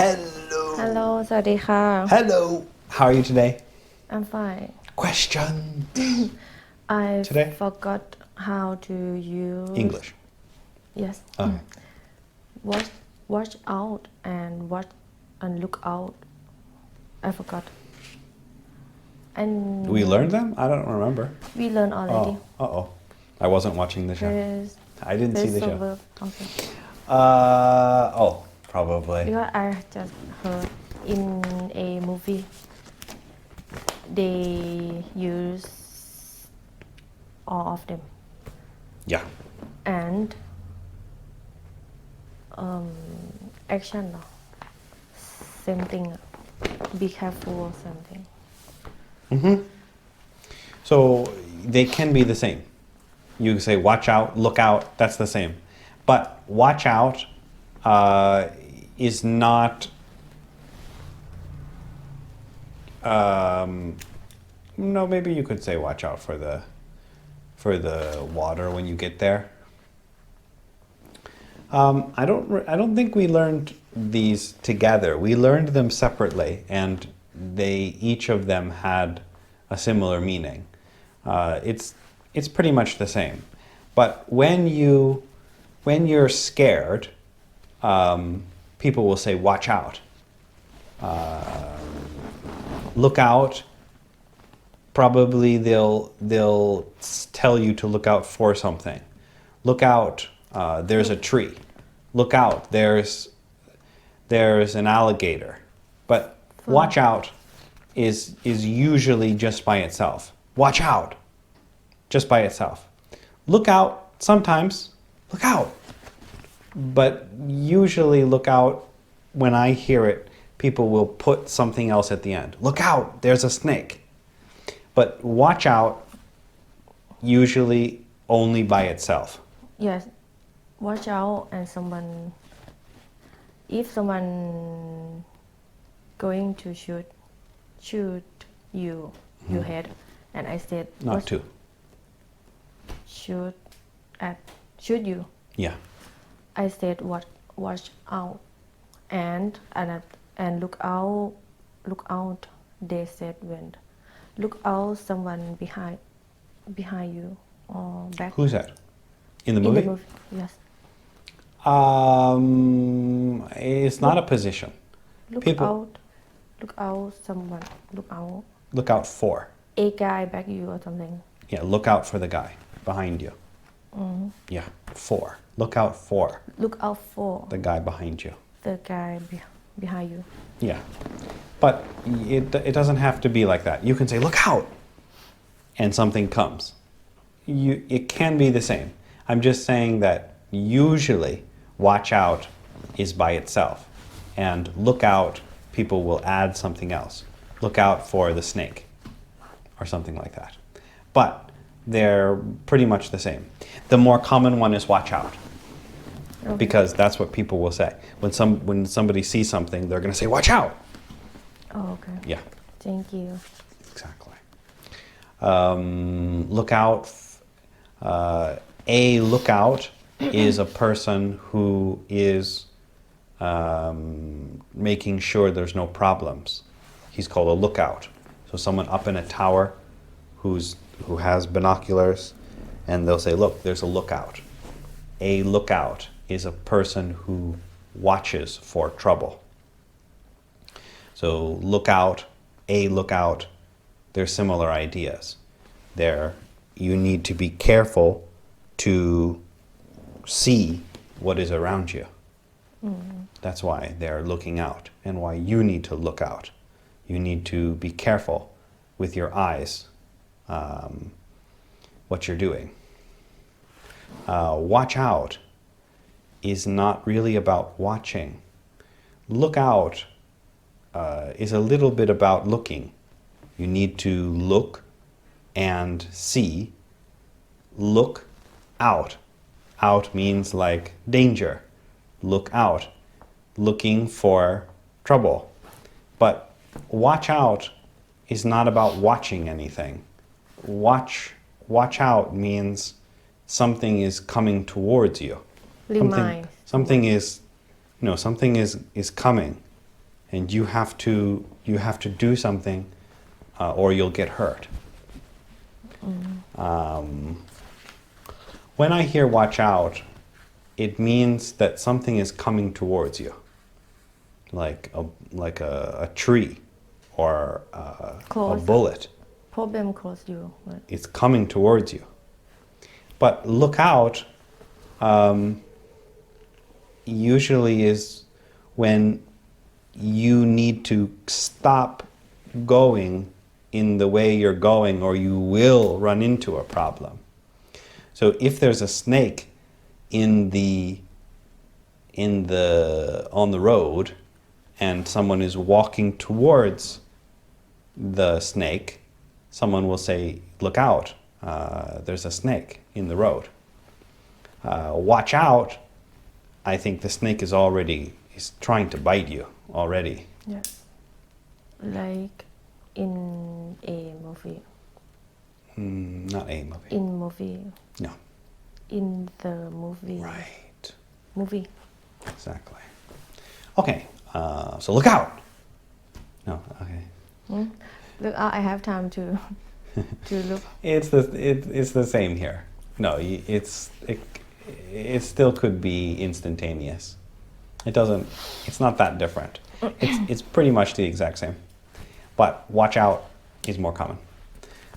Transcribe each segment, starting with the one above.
Hello. Hello สวัสดีค่ะ Hello. How are you today? I'm fine. Question. I Today? forgot how to use English. Yes. Okay. Watch out and look out. I forgot. And We learned them? I don't remember. we learned already. Oh. Uh-oh. I wasn't watching the show. I didn't see the show. Verb. Okay. Probably. Because I just heard in a movie they use all of them Yeah. and action เนอะ same thing อะ be careful or something So they can be the same. You say watch out, look out, that's the same. But watch out is not no, maybe you could say watch out for the water when you get there. I don't think we learned these together. We learned them separately, and each of them had a similar meaning. It's pretty much the same. But when you're scared, people will say watch out. Look out. Probably they'll tell you to look out for something. Look out. There's a tree. Look out. There's an alligator. But watch out is usually just by itself. Watch out. Just by itself. Look out. Sometimes. Look out. But usually look out, when I hear it, people will put something else at the end. Look out. There's a snake. But watch out usually only by itself. Yes, watch out and if someone going to shoot your head, and I said Not to. shoot you. Yeah. I said watch out and look out. They said when look out, someone behind you or back. Who's that? In the In movie? the movie, yes. It's not a position. Look out, someone. Look out for. A guy back you or something. Yeah, look out for the guy behind you. Yeah, for. Look out for Look out for the guy behind you. the guy behind you. Yeah. But it doesn't have to be like that. You can say, look out, and something comes. It can be the same. I'm just saying that usually watch out is by itself. And look out, people will add something else. Look out for the snake, or something like that. But they're pretty much the same. The more common one is watch out. Okay. Because that's what people will say. When somebody sees something, they're going to say, watch out. Oh, okay. Yeah, Thank you. exactly. Look out. A lookout is a person who is making sure there's no problems. He's called a lookout. So someone up in a tower who has binoculars, and they'll say, look, there's a lookout. A lookout is a person who watches for trouble. So lookout, a lookout, they're similar ideas. You need to be careful to see what is around you. That's why they're looking out, and why you need to look out. You need to be careful with your eyes, what you're doing. Watch out is not really about watching. Look out is a little bit about looking. You need to look and see. Look out. Out means like danger. Look out. Looking for trouble. But watch out is not about watching anything. Watch out means something is coming towards you. Remind. Something is coming. and you have to do something, or you'll get hurt. When I hear watch out, it means that something is coming towards you, like a tree or a Close. bullet. Problem close you. Right? It's coming towards you. But look out usually is when you need to stop going in the way you're going, or you will run into a problem. So if there's a snake on the road and someone is walking towards the snake, someone will say, look out, there's a snake in the road. Watch out, I think the snake is trying to bite you already. Yes. Like in a movie. Not a movie. In movie. No. In the movie. Right. Movie. Exactly. Okay, so look out. No, okay. Look out, I have time to look. It's the same here. No, it still could be instantaneous. It's not that different. It's pretty much the exact same. But watch out is more common.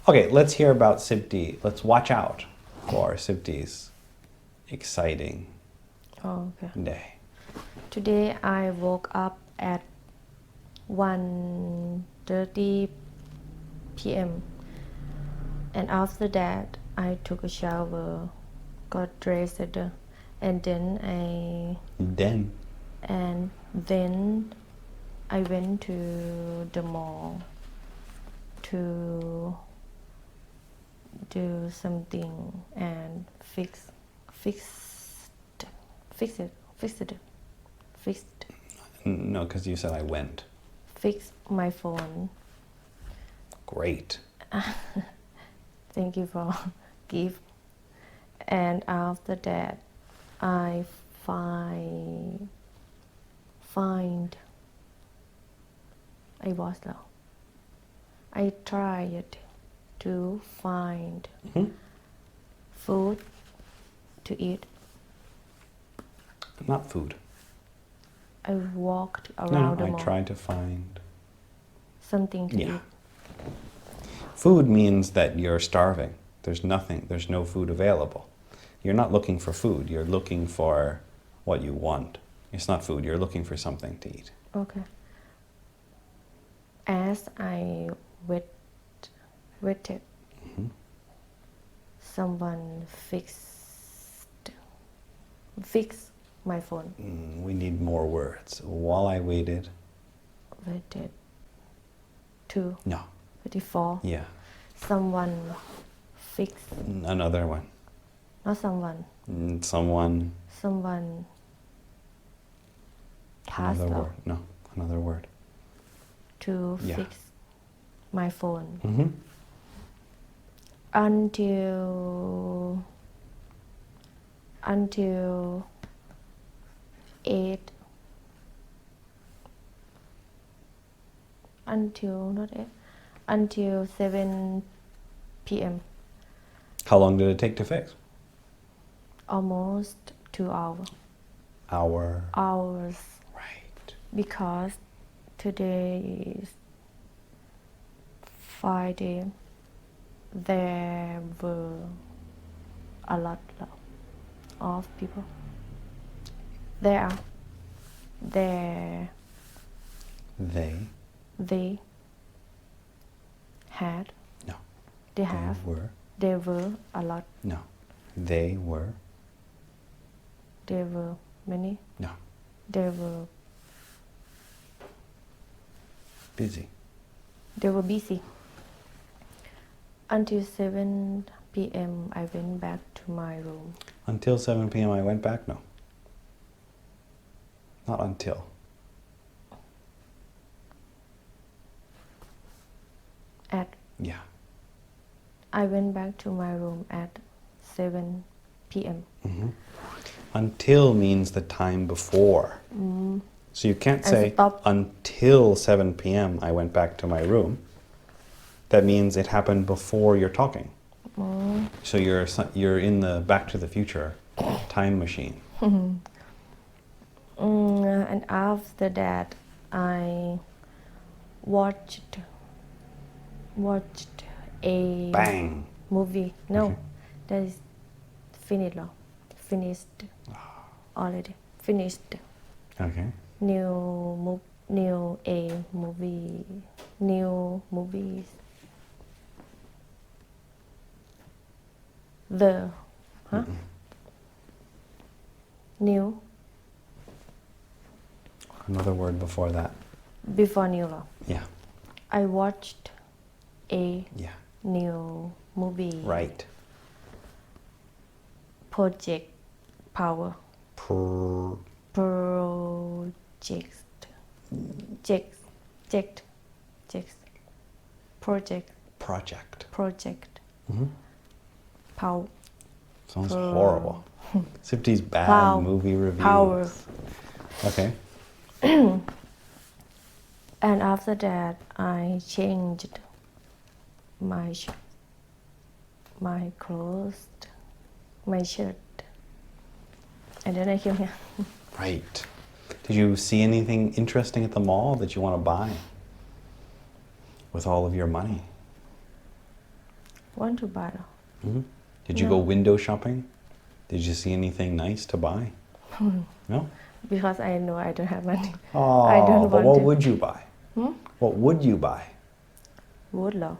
Okay, let's hear about Sibti. Let's watch out for Sibti's exciting day. Today I woke up at 1:30 p.m. and after that I took a shower, got dressed, and then I went to the mall to do something and fix No, because you said I went. Fix my phone. Great. Thank you for gift. And after that, I find I tried to find food to eat. Not food. I walked around the I mall. tried to find Something to eat. Food means that you're starving. There's no food available. You're not looking for food, you're looking for what you want. It's not food, you're looking for something to eat. Okay. As I waited, someone fixed my phone. We need more words. While I waited. Waited. 2. No. 24. Yeah. Someone fixed. Another one. Not someone. Someone. Passed Another out word. No, another word. to fix my phone. Until 8. Until 7 p.m. How long did it take to fix? Almost 2 hours. Hours. Right. Because today is Friday. There were a lot of people. They had. No. They have. Were. There were a lot. No. They were. There were many. No. There were Busy. They were busy. Until 7 p.m. I went back to my room. Until 7 p.m. I went back? No. Not until. I went back to my room at 7 p.m. Until means the time before. So you can't And say stop. until 7 p.m. I went back to my room. That means it happened before you're talking. So you're in the Back to the Future time machine. And after that, I watched a Bang. movie. No, Okay. that is finished. Already finished. Okay. New movies. New Another word before that. before new law. Yeah. I watched a Yeah. new movie. Right. Project Power. Project. Power. Sounds horrible. Sifty's bad movie reviews. Power. Okay. And after that, I changed my clothes, my shirt, and then I came here. Right. Did you see anything interesting at the mall that you want to buy with all of your money? Want to buy? Did you No. go window shopping? Did you see anything nice to buy? No? Because I know I don't have money. Oh, I don't but want what to. would you buy? What would you buy? Would love.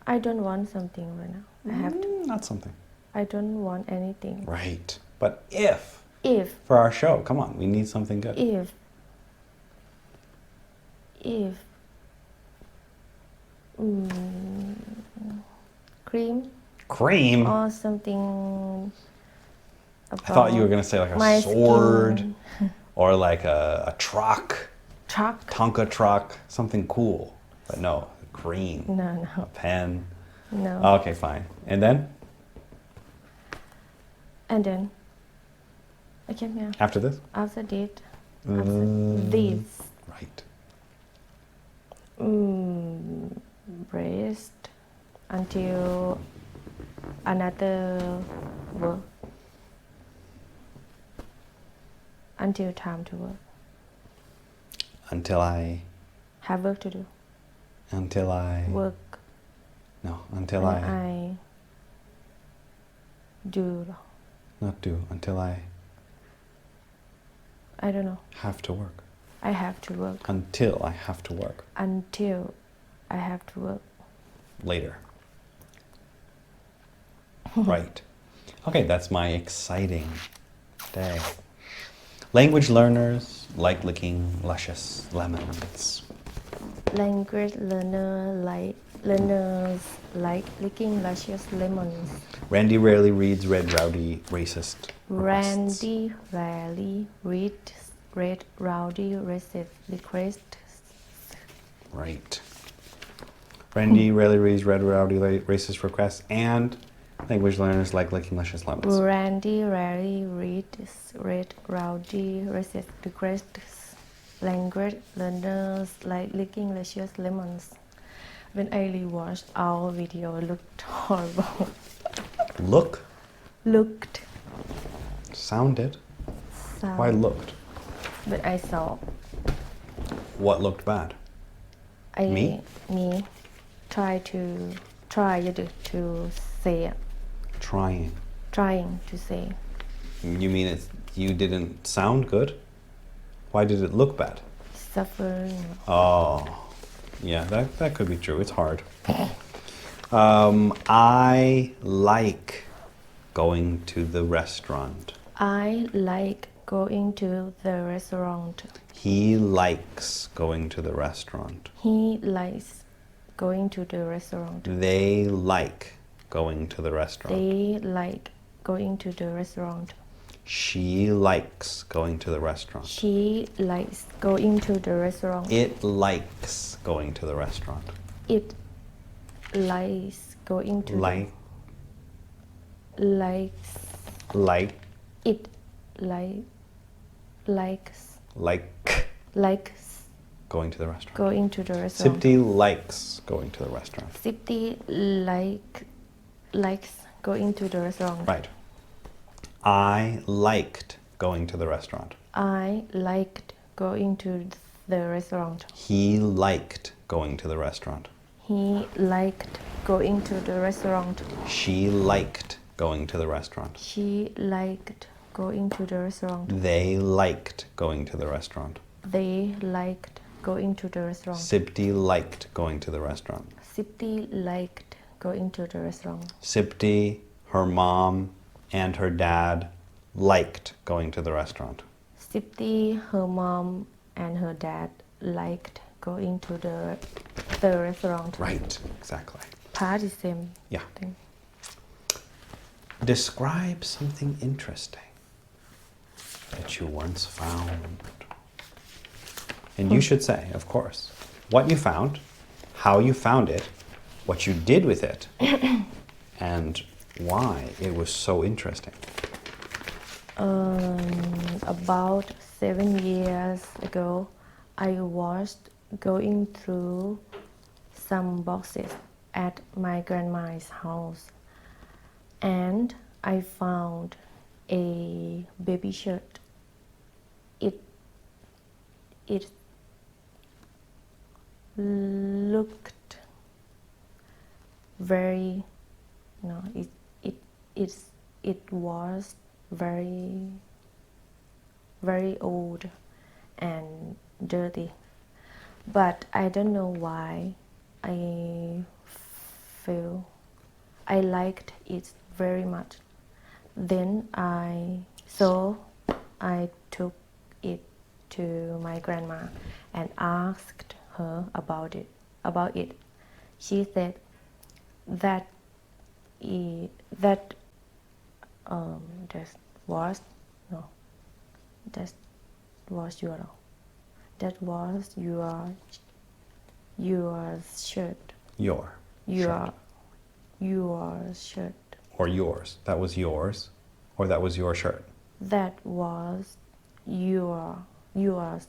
I don't want something right now. I have to. Not something. I don't want anything. Right. But if, If for our show, come on, we need something good. Cream Cream? or something I thought you were going to say like my a sword skin. or like a truck, Truck. Tonka truck, something cool. But no, cream, No. a pen. No. Okay, fine. And then And then I came here. after this? After this. Right. Rest until another work. Until time to work. Until I Have work to do. Work. No, until And I I do. not do, until I don't know. have to work. I have to work. Until I have to work. Until I have to work. Later. Right. Okay, that's my exciting day. Language learners like licking luscious lemons. Language learners like licking luscious lemons. Randy rarely reads Red Rowdy Racist requests. Randy rarely reads Red Rowdy requests. Right. Randy rarely reads Red Rowdy Racist requests, and language learners like licking luscious lemons. Randy rarely reads Red Rowdy requests. Language learners like licking luscious lemons. When I rewatched our video, it looked horrible. Looked. Sounded. Sound. Why looked? But I saw. What looked bad? Me try to say it. Trying to say. You mean you didn't sound good? Why did it look bad? Suffering. Oh, yeah, that could be true. It's hard. I like going to the restaurant. I like going to the restaurant. He likes going to the restaurant. He likes going to the restaurant. They like going to the restaurant. They like going to the restaurant. She likes going to the restaurant. She likes going to the restaurant. It likes going to the restaurant. It likes going to Like. likes Like. it likes like going to the restaurant. going to the restaurant. Sipti likes going to the restaurant. Sipti likes going to the restaurant. Right. I liked going to the restaurant. I liked going to the restaurant. He liked going to the restaurant. He liked going to the restaurant. She liked going to the restaurant. She liked going to the restaurant. They liked going to the restaurant. They liked going to the restaurant. Sipti liked going to the restaurant. Sipti liked going to the restaurant. Sipti, her mom, and her dad liked going to the restaurant. Sipti, her mom, and her dad liked going to the restaurant. Right, exactly. Part is same Yeah. thing. Describe something interesting that you once found. And you should say, of course, what you found, how you found it, what you did with it, and why it was so interesting. About 7 years ago, I was going through some boxes at my grandma's house, and I found a baby shirt. It looked very it was very old and dirty, but I don't know why I liked it very much. Then I took it to my grandma and asked her about it. She said that your shirt. Your Shirt. Or yours. That was yours. Or that was your shirt. That was yours.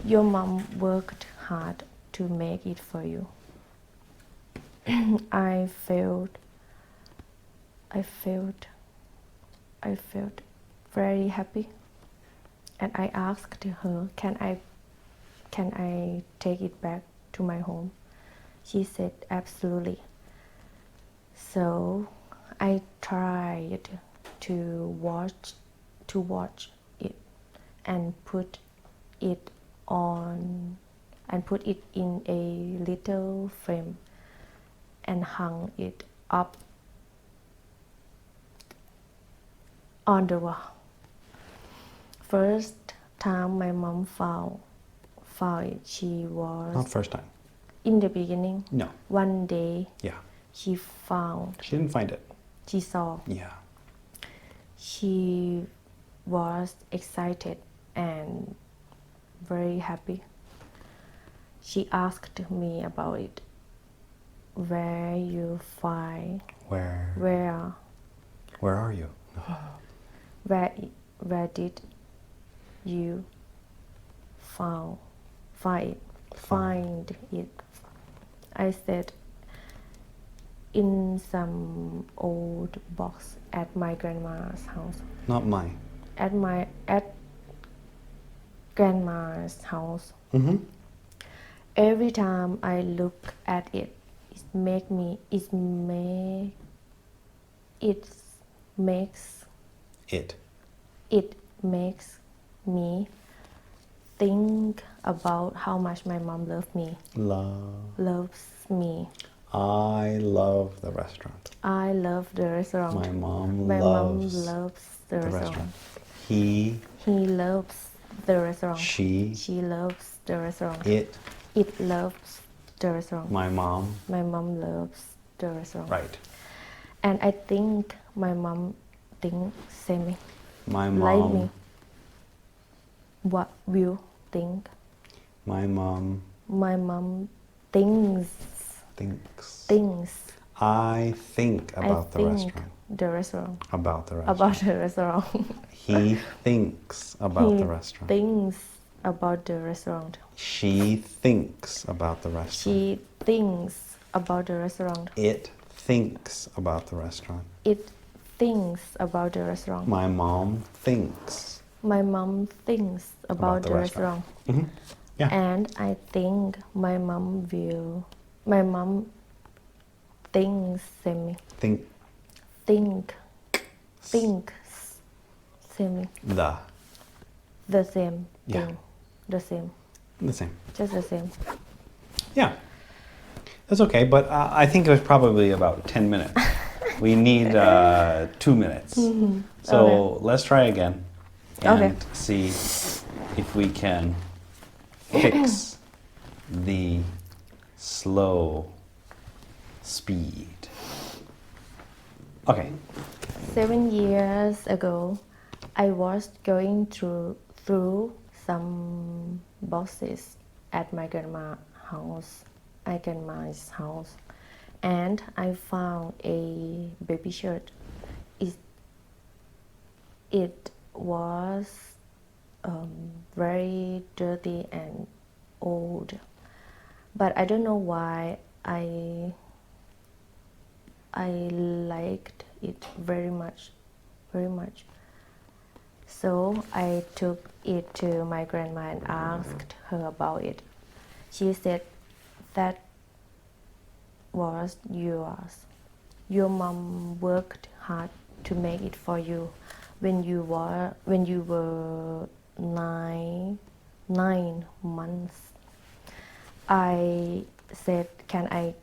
Your mom worked hard to make it for you. I felt very happy, and I asked her, can I take it back to my home? She said absolutely. So I tried to watch it and put it in a little frame and hung it up on the wall. First time my mom found it, she was Not first time. in the beginning. No. One day Yeah. she found, She didn't find it. she saw. Yeah. She was excited and very happy. She asked me about it. Where you find? Where are you? Where did you find it? I said, in some old box at my grandma's house. Not mine. At grandma's house. Mm-hmm. Every time I look at it, it makes me think about how much my mom loves me. Loves me. I love the restaurant. I love the restaurant. My mom loves the the restaurant. restaurant. He loves the restaurant. She loves the restaurant. It loves the restaurant. My mom loves the restaurant. Right. And I think my mom thinks same My like mom me. What will think? My mom thinks. I think I about the think restaurant. the restaurant. About the restaurant. About the restaurant. He thinks about the restaurant. Thinks about the restaurant. She thinks about the restaurant. She thinks about the restaurant. It thinks about the restaurant. It thinks about the restaurant. My mom thinks My mom thinks about the restaurant. Mhm. Yeah. And I think my mom thinks same. Think Thinks same. The same Yeah. thing. The same. the same. Just the same. Yeah. That's okay, but I think it was probably about 10 minutes. We need 2 minutes. So Okay. let's try again and Okay. see if we can fix the slow speed. Okay. 7 years ago, I was going through some boxes at my grandma's house, and I found a baby shirt. It was very dirty and old, but I don't know why I liked it very much. So I took it to my grandma and asked her about it. She said that was yours. Your mom worked hard to make it for you when you were nine months. I said, can I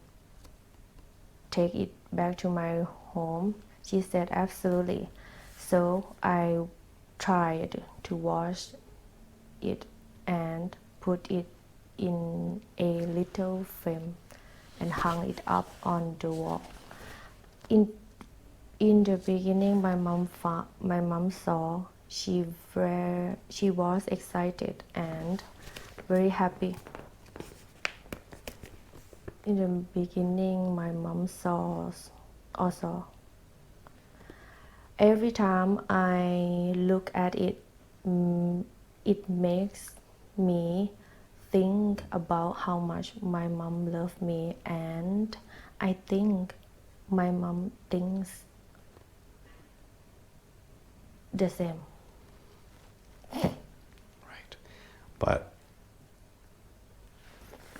take it back to my home? She said, absolutely. So I tried to wash it and put it in a little frame and hung it up on the wall. In the beginning, my mom saw. She was excited and very happy. In the beginning, my mom saw also. Every time I look at it, it makes me think about how much my mom loved me, and I think my mom thinks the same. Right. But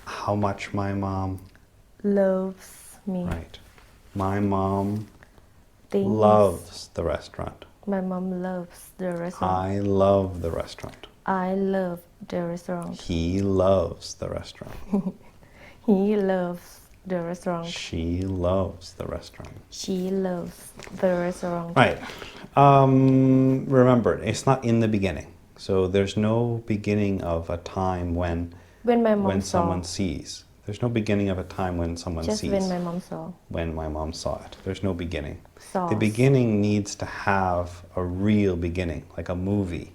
how much my mom... Loves me. Right. My mom Thinks loves the restaurant. my mom loves the restaurant. I love the restaurant. I love the restaurant. He loves the restaurant. He loves the restaurant. She loves the restaurant. She loves the restaurant. Right. Remember, it's not in the beginning. So there's no beginning of a time when When my mom saw. someone sees. There's no beginning of a time when someone Just sees. when my mom saw. When my mom saw it. There's no beginning. Saw. The beginning needs to have a real beginning, like a movie,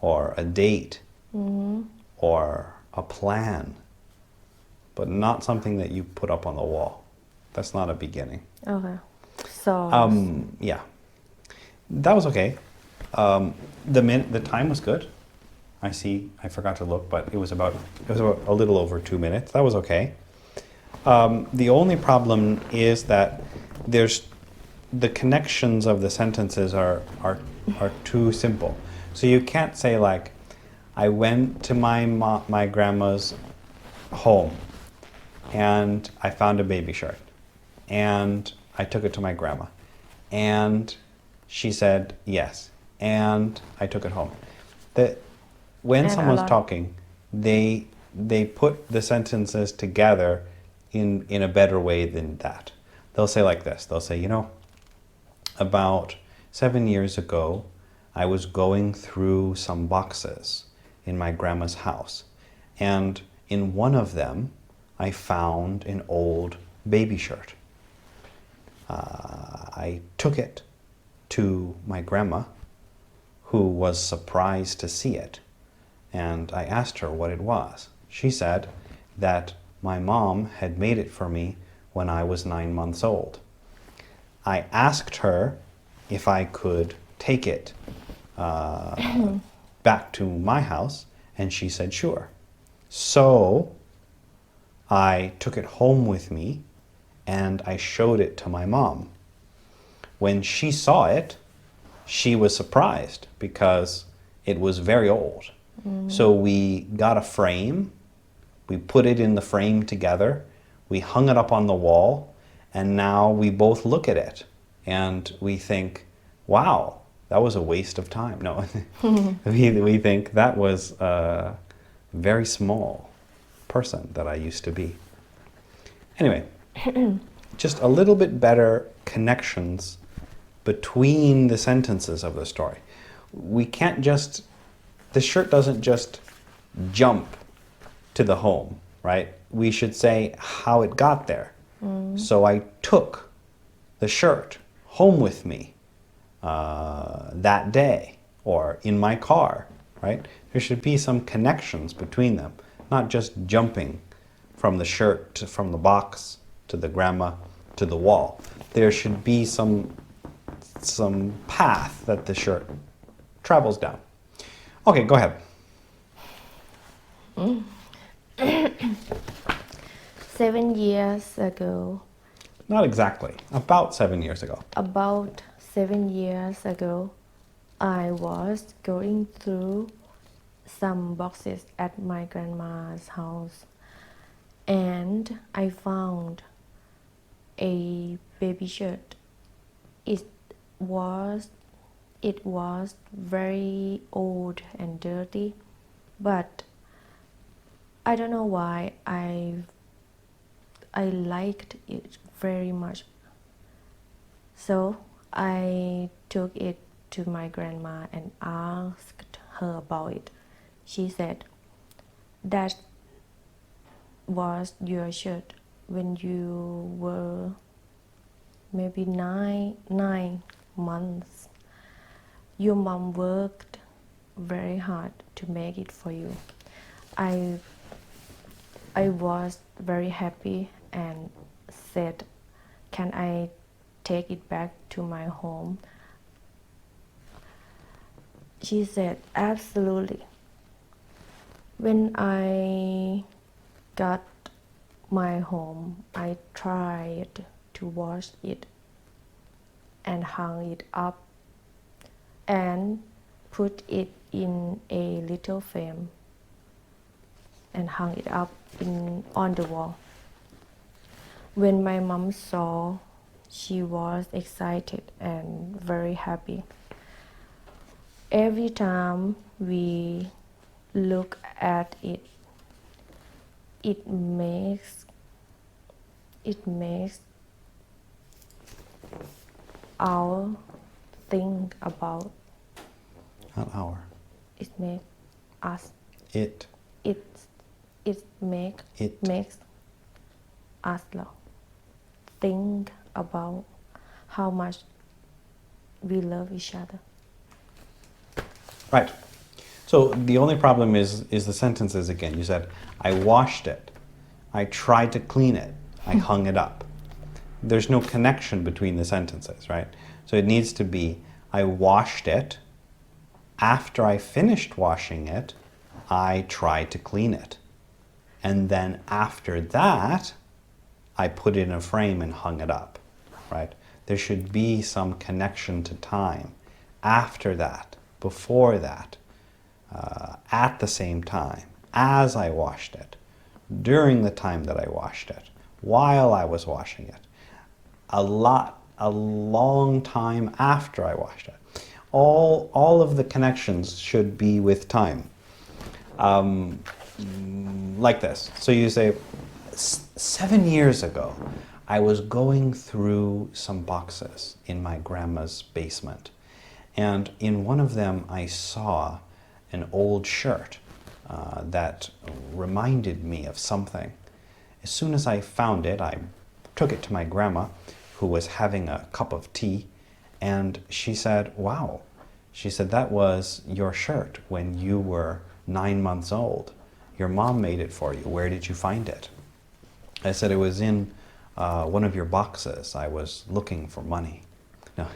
or a date, or a plan, but not something that you put up on the wall. That's not a beginning. Okay. So. Yeah. That was okay. The time was good. I see. I forgot to look, but it was about a little over 2 minutes. That was okay. The only problem is that the connections of the sentences are too simple. So you can't say like, I went to my grandma's home, and I found a baby shirt, and I took it to my grandma, and she said yes, and I took it home. When And someone's a lot. talking, they put the sentences together in a better way than that. They'll say like this. They'll say, about 7 years ago, I was going through some boxes in my grandma's house, and in one of them, I found an old baby shirt. I took it to my grandma, who was surprised to see it, and I asked her what it was. She said that my mom had made it for me when I was 9 months old. I asked her if I could take it back to my house, and she said sure. So I took it home with me and I showed it to my mom. When she saw it, she was surprised because it was very old. So we got a frame, we put it in the frame together, we hung it up on the wall, and now we both look at it and we think, wow, that was a waste of time. No, we think that was a very small person that I used to be. Anyway, just a little bit better connections between the sentences of the story. We can't just, the shirt doesn't just jump to the home, right? We should say how it got there. So I took the shirt home with me that day, or in my car, right? There should be some connections between them, not just jumping from the shirt, from the box, to the grandma, to the wall. There should be some path that the shirt travels down. Okay, go ahead. 7 years ago, Not exactly. About 7 years ago. about 7 years ago, I was going through some boxes at my grandma's house, and I found a baby shirt. It was very old and dirty, but I don't know why I liked it very much. So I took it to my grandma and asked her about it. She said, that was your shirt when you were maybe nine months. Your mom worked very hard to make it for you. I was very happy and said, can I take it back to my home? She said, absolutely. When I got my home, I tried to wash it and hung it up and put it in a little frame and hung it up on the wall. When my mom saw, she was excited and very happy. Every time we look at it, it makes our think about. Not our. It makes us. It. Makes us think about how much we love each other. Right. So the only problem is the sentences again. You said, I washed it. I tried to clean it. I hung it up. There's no connection between the sentences, right? So it needs to be, I washed it. After I finished washing it, I tried to clean it. And then after that, I put it in a frame and hung it up, right? There should be some connection to time. After that, before that, at the same time, as I washed it, during the time that I washed it, while I was washing it, a long time after I washed it. All of the connections should be with time. Like this. So you say, 7 years ago, I was going through some boxes in my grandma's basement. And in one of them, I saw an old shirt that reminded me of something. As soon as I found it, I took it to my grandma, who was having a cup of tea, and she said, wow. She said, that was your shirt when you were 9 months old. Your mom made it for you. Where did you find it? I said, it was in one of your boxes. I was looking for money. No.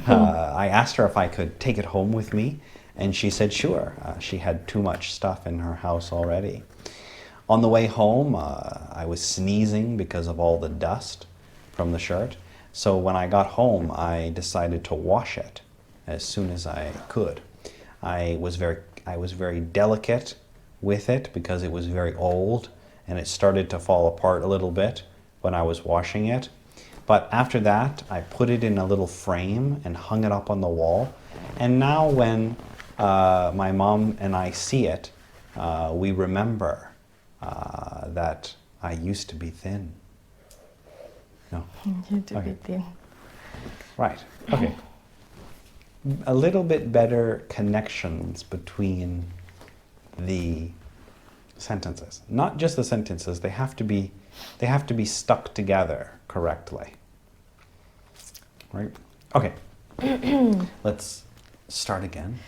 I asked her if I could take it home with me, and she said sure. She had too much stuff in her house already. On the way home, I was sneezing because of all the dust from the shirt. So when I got home, I decided to wash it as soon as I could. I was very delicate with it because it was very old and it started to fall apart a little bit when I was washing it. But after that, I put it in a little frame and hung it up on the wall. And now when my mom and I see it, we remember that I used to be thin. No? To be thin. Right. Okay. A little bit better connections between the sentences. Not just the sentences, they have to be stuck together correctly. Right? Okay. Let's start again.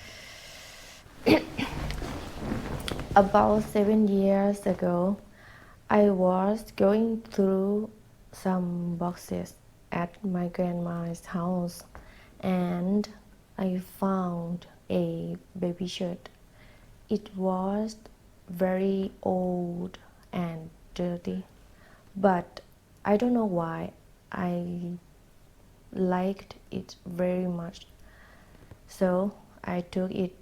About 7 years ago, I was going through some boxes at my grandma's house and I found a baby shirt. It was very old and dirty, but I don't know why I liked it very much. So I took it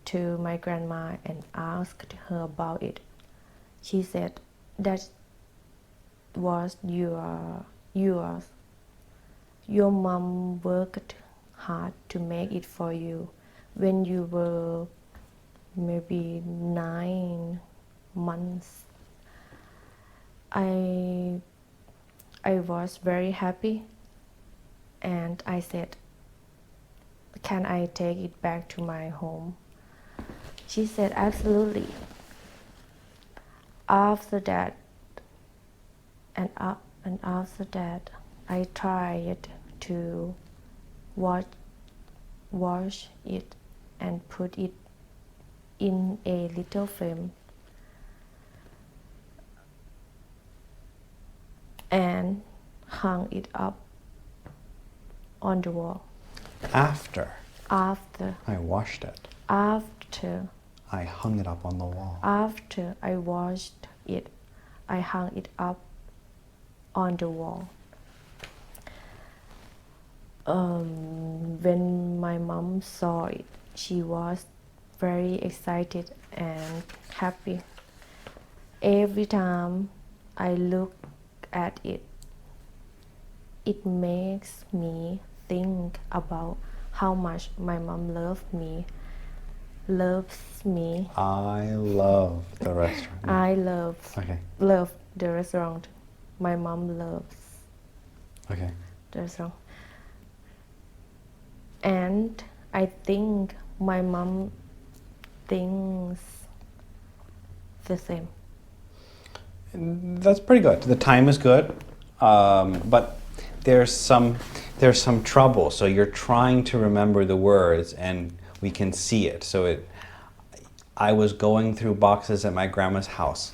to my grandma and asked her about it. She said that was yours. Your mom worked hard to make it for you when you were maybe 9 months. I was very happy and I said, can I take it back to my home? She said, absolutely. After that, I tried to wash it and put it in a little frame and hung it up on the wall. After I washed it, I hung it up on the wall. After I washed it, I hung it up on the wall. When my mom saw it, she was very excited and happy. Every time I look at it, it makes me think about how much my mom loves me. I love the restaurant. I love the restaurant. My mom loves the restaurant. And I think my mom thinks the same. That's pretty good. The time is good, but there's some trouble. So you're trying to remember the words, and we can see it. So I was going through boxes at my grandma's house.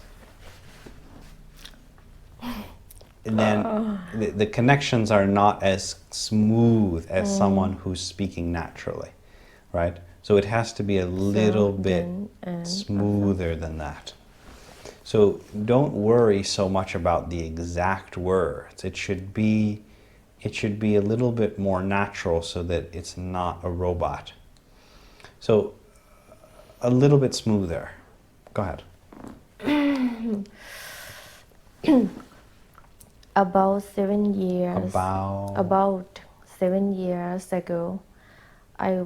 And then the connections are not as smooth as someone who's speaking naturally, right? So it has to be a little bit smoother than that. So don't worry so much about the exact words. It should be a little bit more natural so that it's not a robot. So a little bit smoother. Go ahead. About 7 years ago, I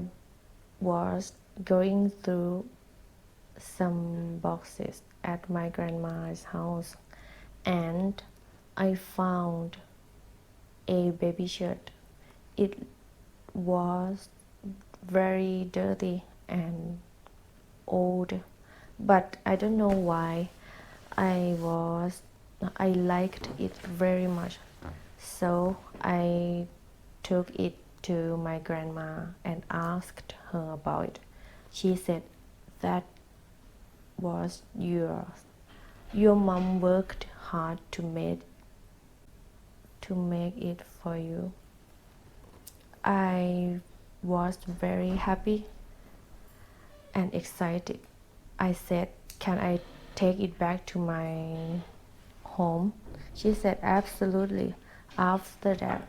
was going through some boxes at my grandma's house and I found a baby shirt. It was very dirty and old, but I don't know why I liked it very much. So I took it to my grandma and asked her about it. She said that was yours. Your mom worked hard to to make it for you. I was very happy and excited. I said, can I take it back to my home? She said, absolutely. After that,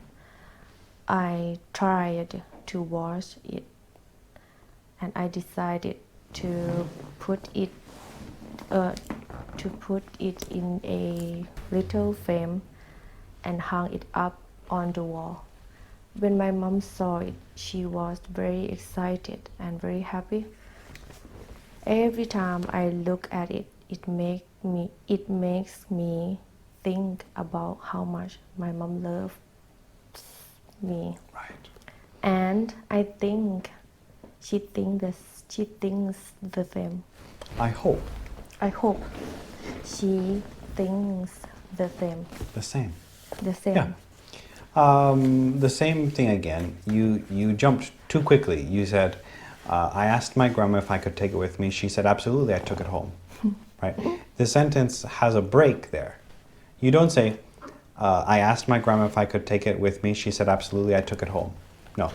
I tried to wash it and I decided to put it in a little frame and hung it up on the wall. When my mom saw it, she was very excited and very happy. Every time I look at it, it makes me think about how much my mom loves me. Right. And I think she thinks the same. I hope. I hope she thinks the same. The same. The same. Yeah. The same thing again. You jumped too quickly. You said, I asked my grandma if I could take it with me. She said, absolutely, I took it home. Right? The sentence has a break there. You don't say, I asked my grandma if I could take it with me. She said, absolutely, I took it home. No.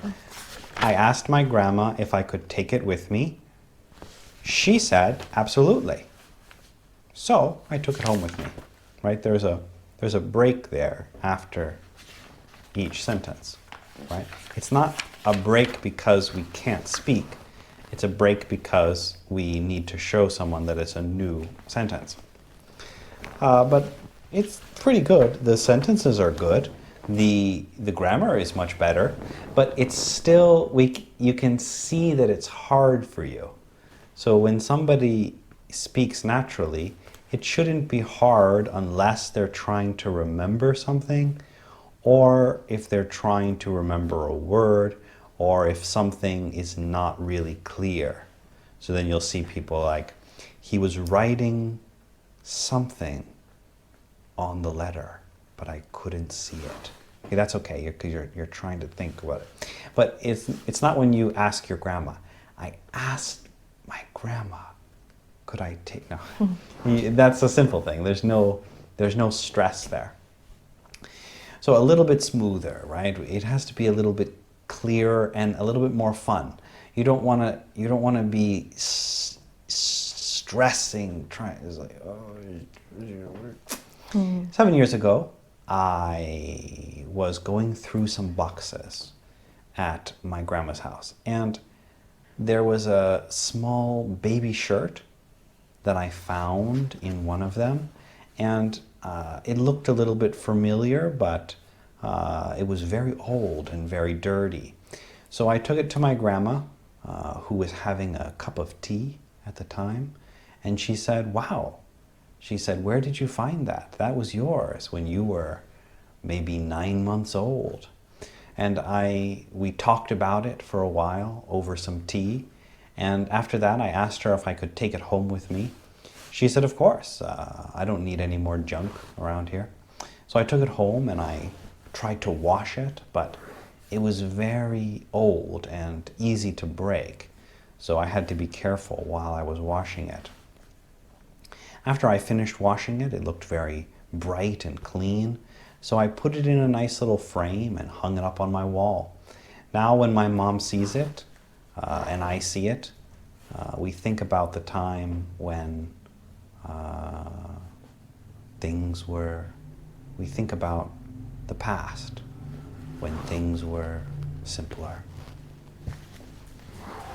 I asked my grandma if I could take it with me. She said, absolutely. So I took it home with me. Right? There's a break there after each sentence. Right? It's not a break because we can't speak. It's a break because we need to show someone that it's a new sentence. But it's pretty good. The sentences are good. The grammar is much better, but it's still, you can see that it's hard for you. So when somebody speaks naturally, it shouldn't be hard unless they're trying to remember something, or if they're trying to remember a word, or if something is not really clear. So then you'll see people like, he was writing something on the letter, but I couldn't see it. Okay, that's okay, because you're trying to think about it. But it's not when you ask your grandma. I asked my grandma, could I take, no. That's a simple thing. There's no stress there. So a little bit smoother, right? It has to be a little bit clearer and a little bit more fun. You don't want to be stressing, trying. It's like, 7 years ago, I was going through some boxes at my grandma's house, and there was a small baby shirt that I found in one of them, and it looked a little bit familiar, but it was very old and very dirty. So I took it to my grandma, who was having a cup of tea at the time, and she said, wow. She said, where did you find that? That was yours when you were maybe 9 months old. And we talked about it for a while over some tea. And after that, I asked her if I could take it home with me. She said, of course, I don't need any more junk around here. So I took it home and I tried to wash it, but it was very old and easy to break. So I had to be careful while I was washing it. After I finished washing it, it looked very bright and clean. So I put it in a nice little frame and hung it up on my wall. Now when my mom sees it, and I see it, we think about the time when we think about the past, when things were simpler.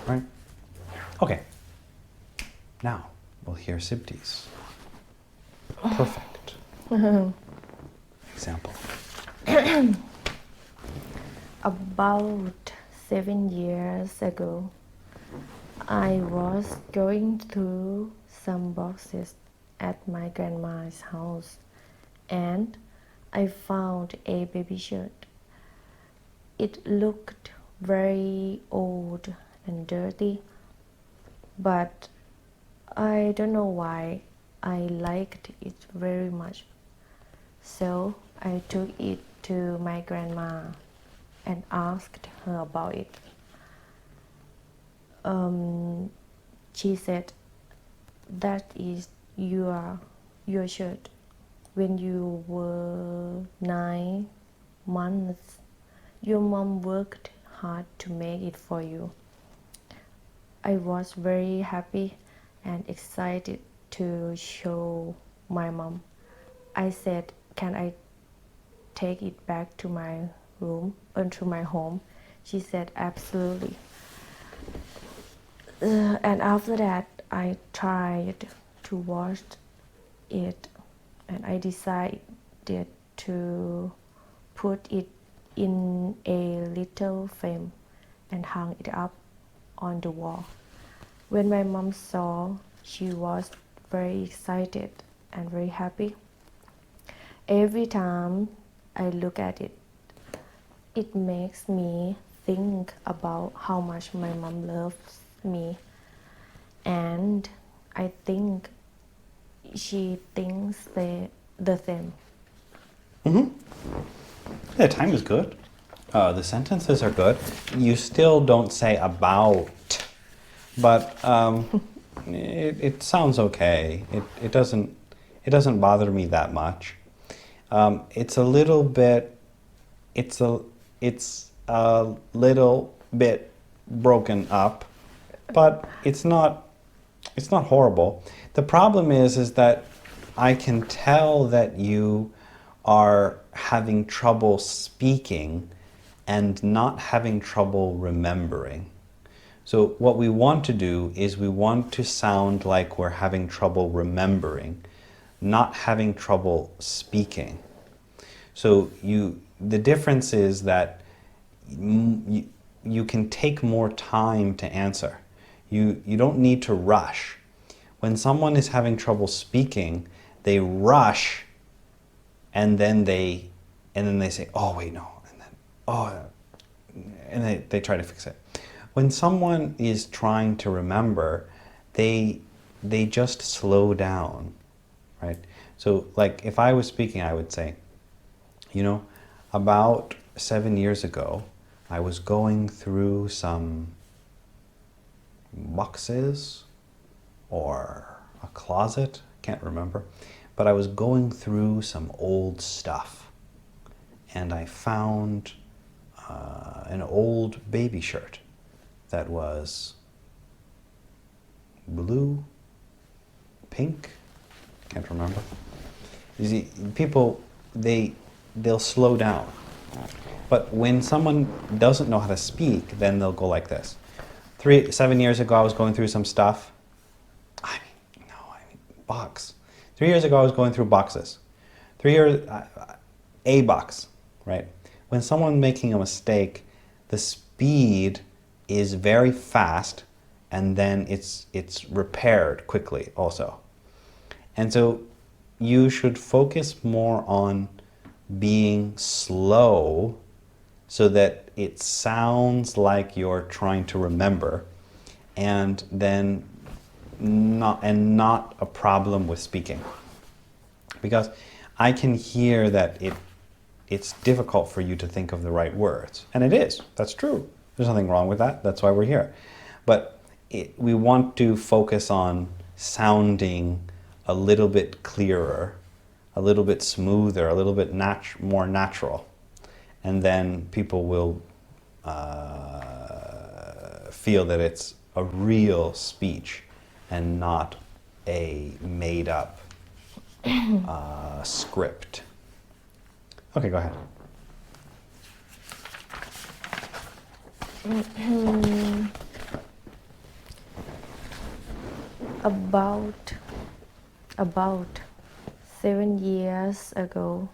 Right? Okay. Now we'll hear Sibti's perfect example. About 7 years ago, I was going through some boxes at my grandma's house, and I found a baby shirt. It looked very old and dirty, but I don't know why I liked it very much. So I took it to my grandma and asked her about it. She said, that is your shirt when you were 9 months. Your mom worked hard to make it for you. I was very happy and excited to show my mom. I said, "Can I take it back to my room or to my home?" She said, "Absolutely." And after that, I tried to wash it, and I decided to put it in a little frame and hung it up on the wall. When my mom saw, she was very excited and very happy. Every time I look at it, it makes me think about how much my mom loves me, and I think she thinks the same. Yeah, time is good. The sentences are good. You still don't say about, but it sounds okay. It doesn't bother me that much. It's a little bit. It's a little bit broken up, but it's not horrible. The problem is that I can tell that you are having trouble speaking and not having trouble remembering. So what we want to do is we want to sound like we're having trouble remembering, not having trouble speaking. So the difference is that you can take more time to answer. You don't need to rush. When someone is having trouble speaking, they rush and then they say, "Oh wait, no," and then and they try to fix it. When someone is trying to remember, they just slow down, right? So like if I was speaking, I would say, about 7 years ago, I was going through some boxes or a closet, can't remember, but I was going through some old stuff and I found an old baby shirt that was blue, pink, can't remember. You see, people, they'll slow down. But when someone doesn't know how to speak, then they'll go like this. 7 years ago, I was going through some stuff. Box. 3 years ago, I was going through boxes. 3 years, a box, right? When someone's making a mistake, the speed is very fast, and then it's repaired quickly also. And so you should focus more on being slow so that it sounds like you're trying to remember, and then not a problem with speaking. Because I can hear that it's difficult for you to think of the right words. And it is. That's true. There's nothing wrong with that. That's why we're here. But we want to focus on sounding a little bit clearer, a little bit smoother, a little bit more natural. And then people will feel that it's a real speech and not a made-up script. Okay, go ahead. About 7 years ago,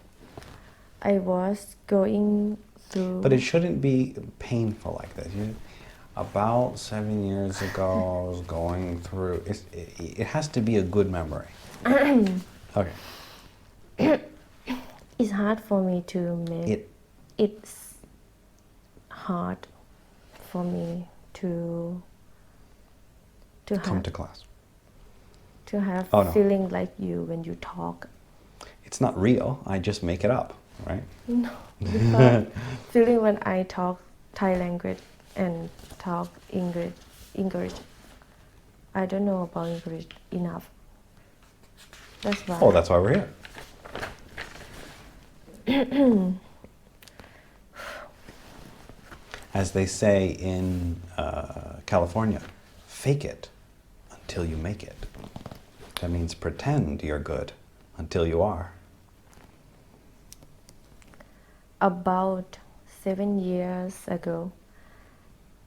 I was going through... But it shouldn't be painful like this. About 7 years ago, I was going through... It has to be a good memory. Okay. It's hard for me to make... It's hard for me to come to class. To have feeling like you when you talk. It's not real. I just make it up, right? No, because feeling when I talk Thai language and talk English, I don't know about English enough. That's why. Oh, that's why we're here. as they say in California, fake it until you make it. That means pretend you're good until you are. About 7 years ago,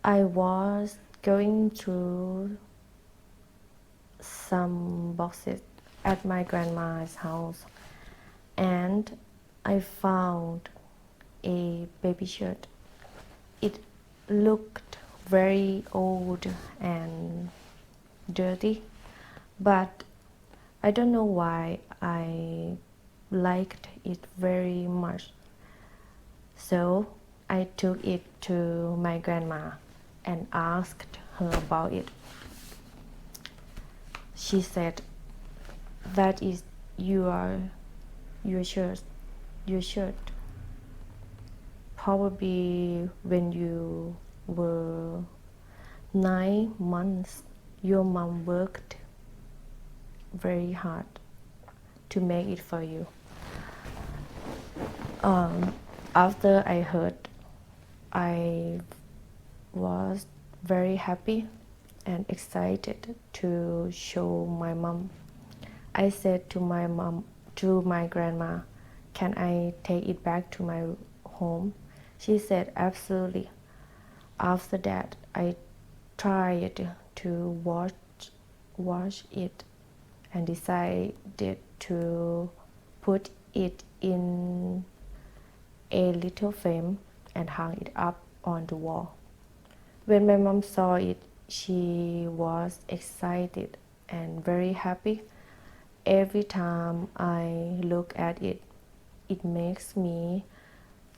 I was going through some boxes at my grandma's house, and I found a baby shirt. It looked very old and dirty, but I don't know why I liked it very much. So I took it to my grandma and asked her about it. She said, "That is your shirt. Probably when you were 9 months, your mom worked very hard to make it for you." After I heard, I was very happy and excited to show my mom. I said to my grandma, "Can I take it back to my home?" She said, "Absolutely." After that, I tried to wash it and decided to put it in a little frame and hung it up on the wall. When my mom saw it, she was excited and very happy. Every time I look at it, it makes me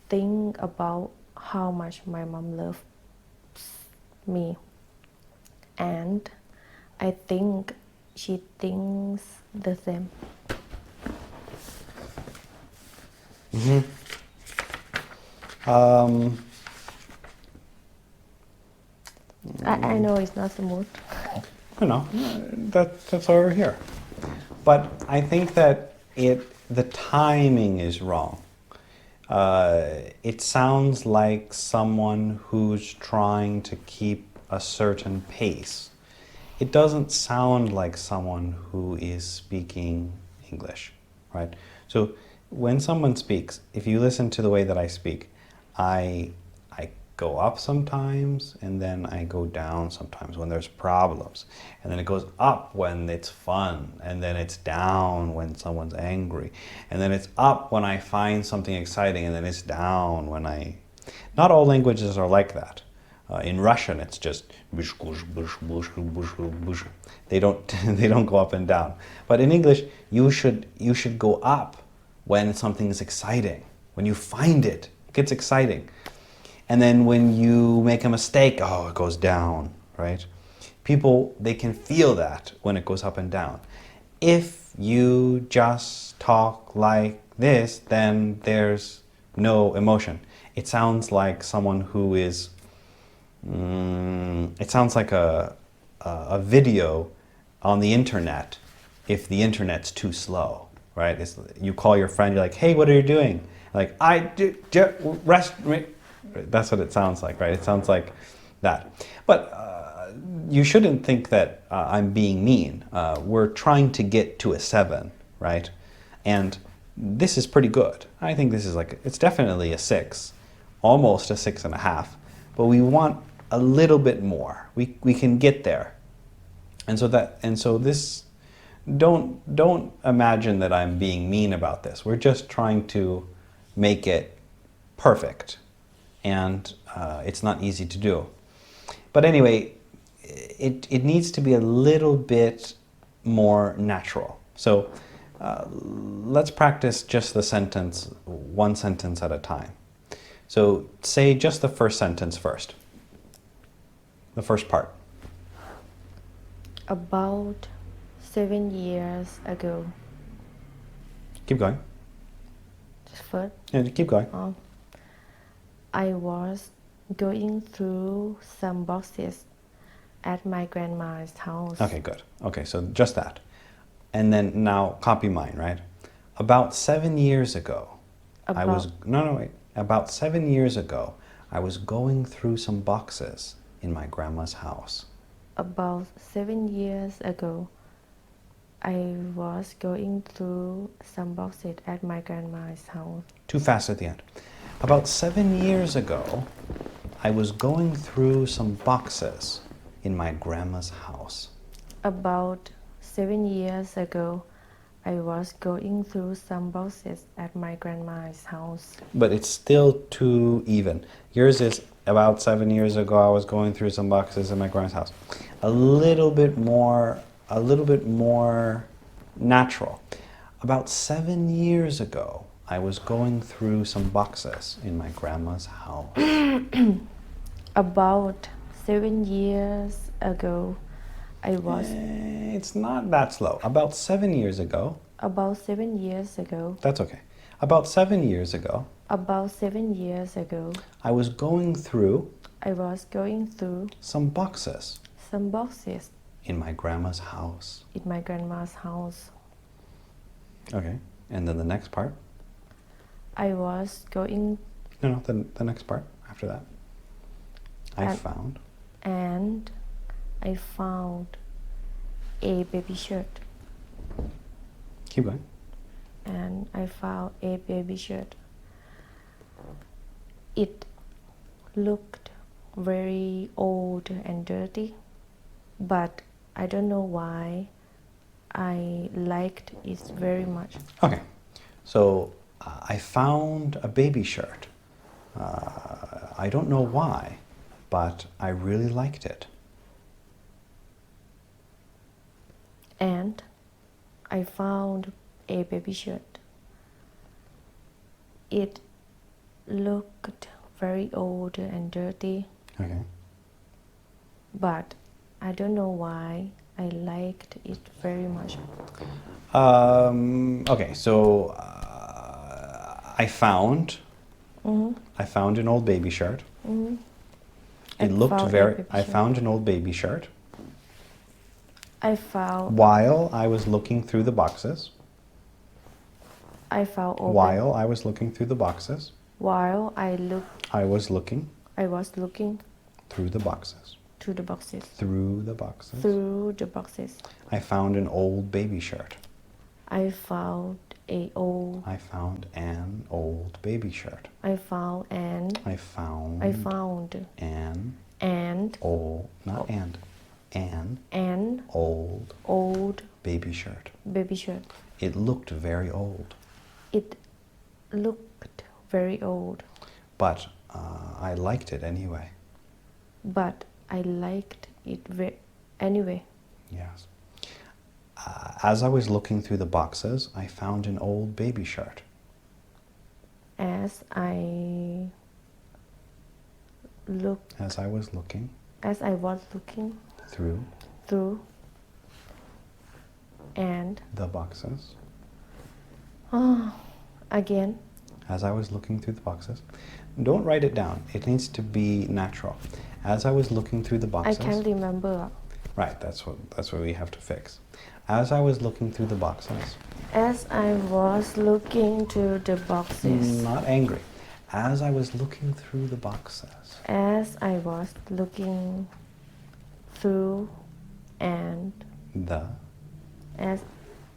think about how much my mom loves me, and I think she thinks the same. I know it's not smooth. No, that's why we're here. But I think that the timing is wrong. It sounds like someone who's trying to keep a certain pace. It doesn't sound like someone who is speaking English, right? So when someone speaks, if you listen to the way that I speak, I go up sometimes, and then I go down sometimes when there's problems. And then it goes up when it's fun, and then it's down when someone's angry. And then it's up when I find something exciting, and then it's down when I... Not all languages are like that. In Russian, it's just... They don't go up and down. But in English, you should go up when something is exciting. When you find it, it gets exciting. And then when you make a mistake, it goes down, right? People, they can feel that when it goes up and down. If you just talk like this, then there's no emotion. It sounds like someone who is... it sounds like a video on the internet if the internet's too slow, right? You call your friend, you're like, "Hey, what are you doing?" Like, "I do rest..." That's what it sounds like, right? It sounds like that. But you shouldn't think that I'm being mean. We're trying to get to a 7, right? And this is pretty good. I think this is it's definitely a 6, almost a 6.5. But we want a little bit more. We can get there. And so this, don't imagine that I'm being mean about this. We're just trying to make it perfect. And it's not easy to do. But anyway, it needs to be a little bit more natural. So let's practice just the sentence, one sentence at a time. So say just the first sentence first. The first part. About 7 years ago. Keep going. Just first. Yeah, keep going. I was going through some boxes at my grandma's house. Okay, good. Okay, so just that. And then now copy mine, right? About 7 years ago, About 7 years ago, I was going through some boxes in my grandma's house. About 7 years ago, I was going through some boxes at my grandma's house. Too fast at the end. About 7 years ago, I was going through some boxes in my grandma's house. About 7 years ago, I was going through some boxes at my grandma's house. But it's still too even. Yours is about 7 years ago, I was going through some boxes in my grandma's house. A little bit more natural. About 7 years ago, I was going through some boxes in my grandma's house. About 7 years ago, I was It's not that slow. About 7 years ago. about 7 years ago. That's okay. About 7 years ago, About 7 years ago, I was going through I was going through some boxes some boxes in my grandma's house. in my grandma's house. Okay. And then the next part? I was going No, the next part after that. I And- found. and I found a baby shirt. Keep going. And I found a baby shirt. It looked very old and dirty, but I don't know why I liked it very much. Okay. So I found a baby shirt. I don't know why, but I really liked it. And I found a baby shirt. It looked very old and dirty, Okay. but I don't know why I liked it very much. Okay, so I found an old baby shirt. It looked found a very. baby I shirt. found an old baby shirt I found while I was looking through the boxes. I found open While I was looking through the boxes, while I was looking was looking through the boxes. to the boxes. Through the boxes. Through the boxes, I found an old baby shirt. I found a old. I found an old baby shirt. I found an. I found I found an and old, not and, an old old baby shirt. baby shirt. It looked very old, It looked very old, but I liked it anyway. but I liked it anyway. Yes. As I was looking through the boxes, I found an old baby shirt. As I looked, As I was looking as I was looking through through and the boxes, again, as I was looking through the boxes, don't write it down. It needs to be natural. As I was looking through the I boxes, can't remember. right? That's what we have to fix. As I was looking through the boxes, As I was looking to the boxes, not angry. As I was looking through the boxes, as I was looking through and the as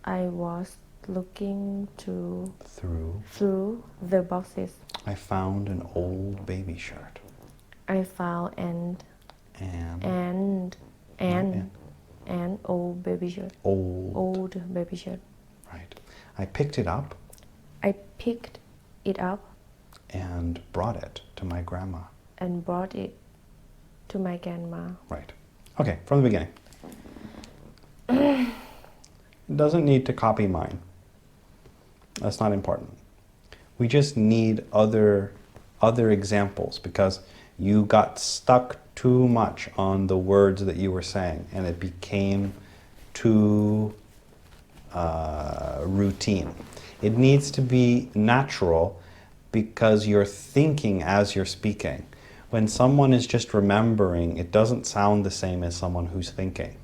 I was looking through, through the boxes, I found an old baby shirt. I found And an old baby shirt. Old baby shirt. Right. I picked it up I picked it up and brought it to my grandma. and brought it to my grandma. Right. Okay, from the beginning. It doesn't need to copy mine. That's not important. We just need other examples because you got stuck too much on the words that you were saying and it became too routine. It needs to be natural because you're thinking as you're speaking. When someone is just remembering, it doesn't sound the same as someone who's thinking.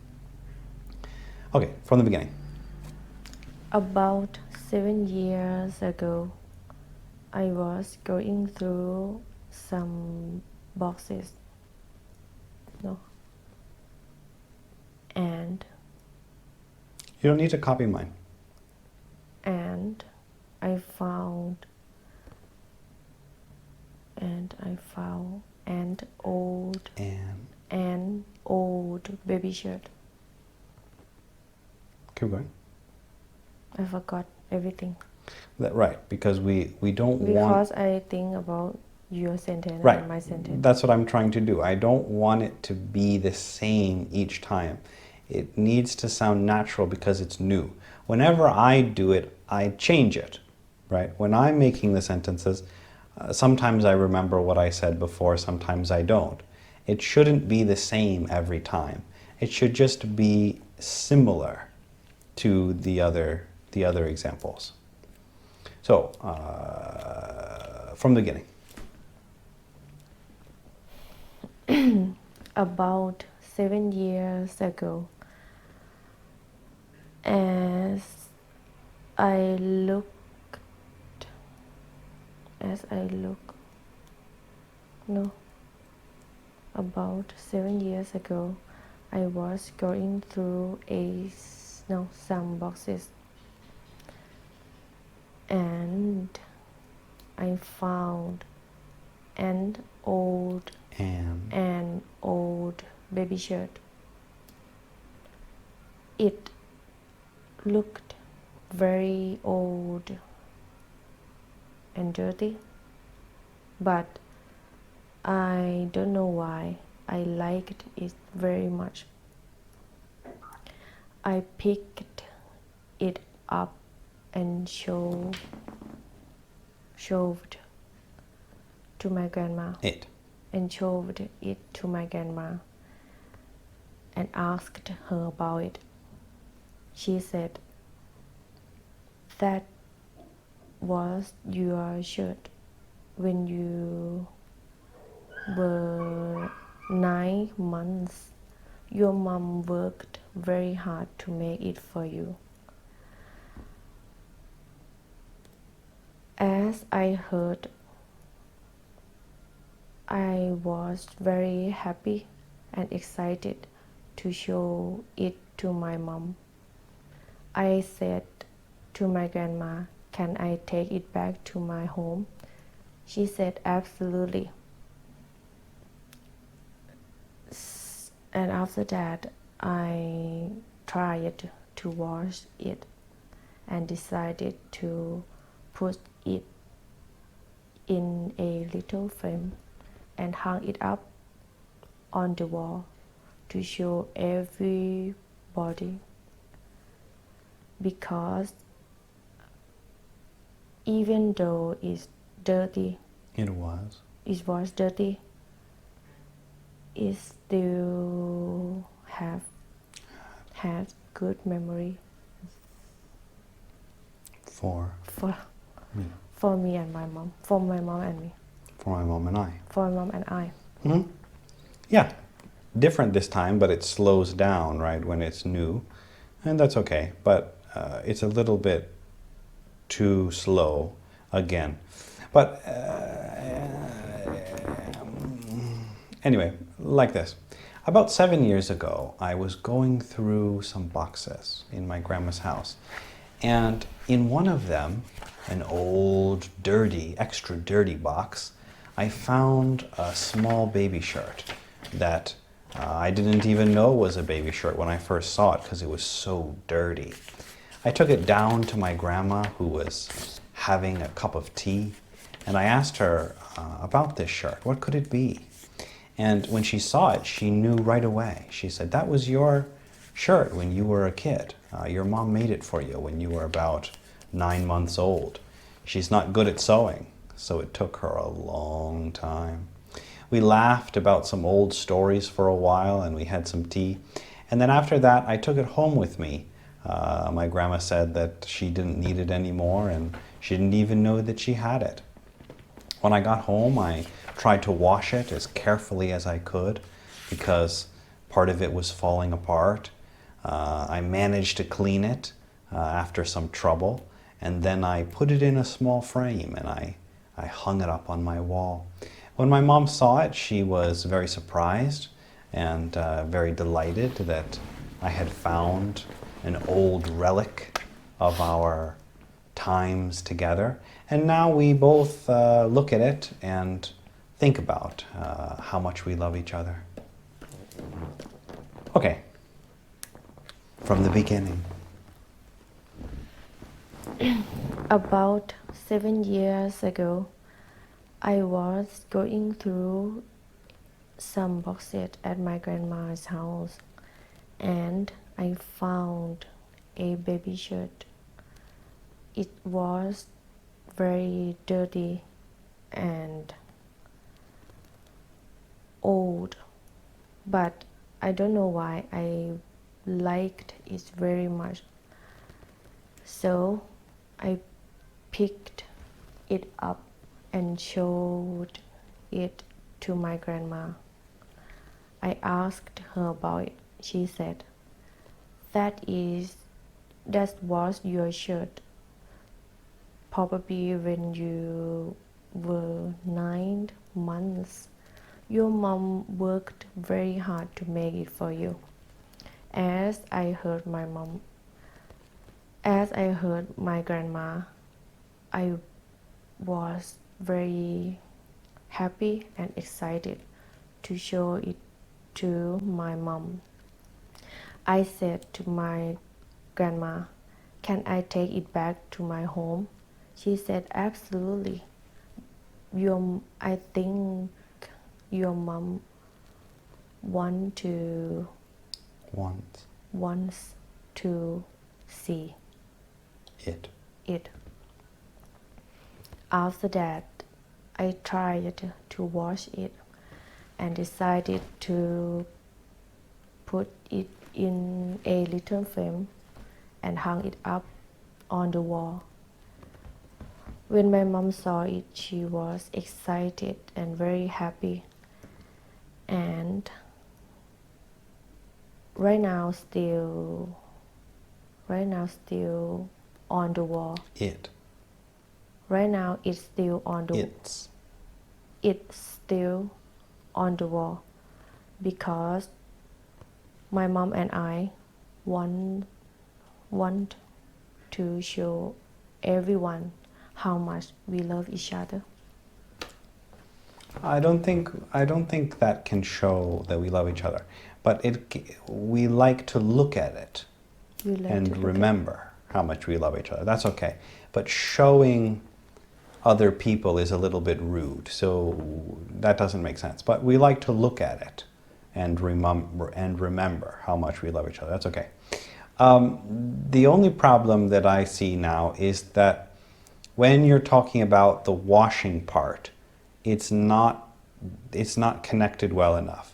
Okay, from the beginning. About 7 years ago, I was going through some boxes. No. And You don't need to copy mine. and I found an old baby shirt. Keep going. I forgot everything Right, because we don't want... because I think about your sentence Right. and my sentence. That's what I'm trying to do. I don't want it to be the same each time. It needs to sound natural because it's new. Whenever I do it, I change it, right? When I'm making the sentences, sometimes I remember what I said before, sometimes I don't. It shouldn't be the same every time. It should just be similar to the other examples. So, from the beginning. About 7 years ago, as I look, no, about 7 years ago, I was going through some boxes, and I found an old baby shirt. It looked very old and dirty, but I don't know why I liked it very much. I picked it up and showed to my grandma. And showed it to my grandma and asked her about it. She said, "That was your shirt when you were 9 months. Your mom worked very hard to make it for you." As I heard, I was very happy and excited to show it to my mom. I said to my grandma, "Can I take it back to my home?" She said, "Absolutely." And after that, I tried to wash it and decided to put it in a little frame and hung it up on the wall to show everybody, because even though it's dirty, It was. it was dirty, it still had good memory For me. for me and my mom, for my mom and me, For my mom and I. for my mom and I. Mm-hmm. Yeah. Different this time, but it slows down, right, when it's new. And that's okay. But it's a little bit too slow again. But anyway, like this. About 7 years ago, I was going through some boxes in my grandma's house. And in one of them, an old, dirty, extra dirty box, I found a small baby shirt that I didn't even know was a baby shirt when I first saw it because it was so dirty. I took it down to my grandma, who was having a cup of tea, and I asked her about this shirt. What could it be? And when she saw it, she knew right away. She said, "That was your shirt when you were a kid. Your mom made it for you when you were about 9 months old. She's not good at sewing, so it took her a long time." We laughed about some old stories for a while, and we had some tea. And then after that, I took it home with me. My grandma said that she didn't need it anymore, and she didn't even know that she had it. When I got home, I tried to wash it as carefully as I could because part of it was falling apart. I managed to clean it after some trouble, and then I put it in a small frame and I hung it up on my wall. When my mom saw it, she was very surprised and very delighted that I had found an old relic of our times together. And now we both look at it and think about how much we love each other. Okay, from the beginning. About 7 years ago, I was going through some boxes at my grandma's house, and I found a baby shirt. It was very dirty and old, but I don't know why I liked it very much. So I picked it up and showed it to my grandma. I asked her about it. She said, that was your shirt. Probably when you were 9 months, your mom worked very hard to make it for you. As I heard my grandma, I was very happy and excited to show it to my mom. I said to my grandma, can I take it back to my home? She said, absolutely. I think your mom wants to see it. After that, I tried to wash it and decided to put it in a little frame and hung it up on the wall. When my mom saw it, she was excited and very happy. And right now still on the wall. Right now it's still on the It's still on the wall because my mom and I want to show everyone how much we love each other. I don't think that can show that we love each other, but we like to look at it and remember how much we love each other. That's okay. But showing other people is a little bit rude, so that doesn't make sense. But we like to look at it and remember how much we love each other. That's okay. The only problem that I see now is that when you're talking about the washing part, it's not connected well enough.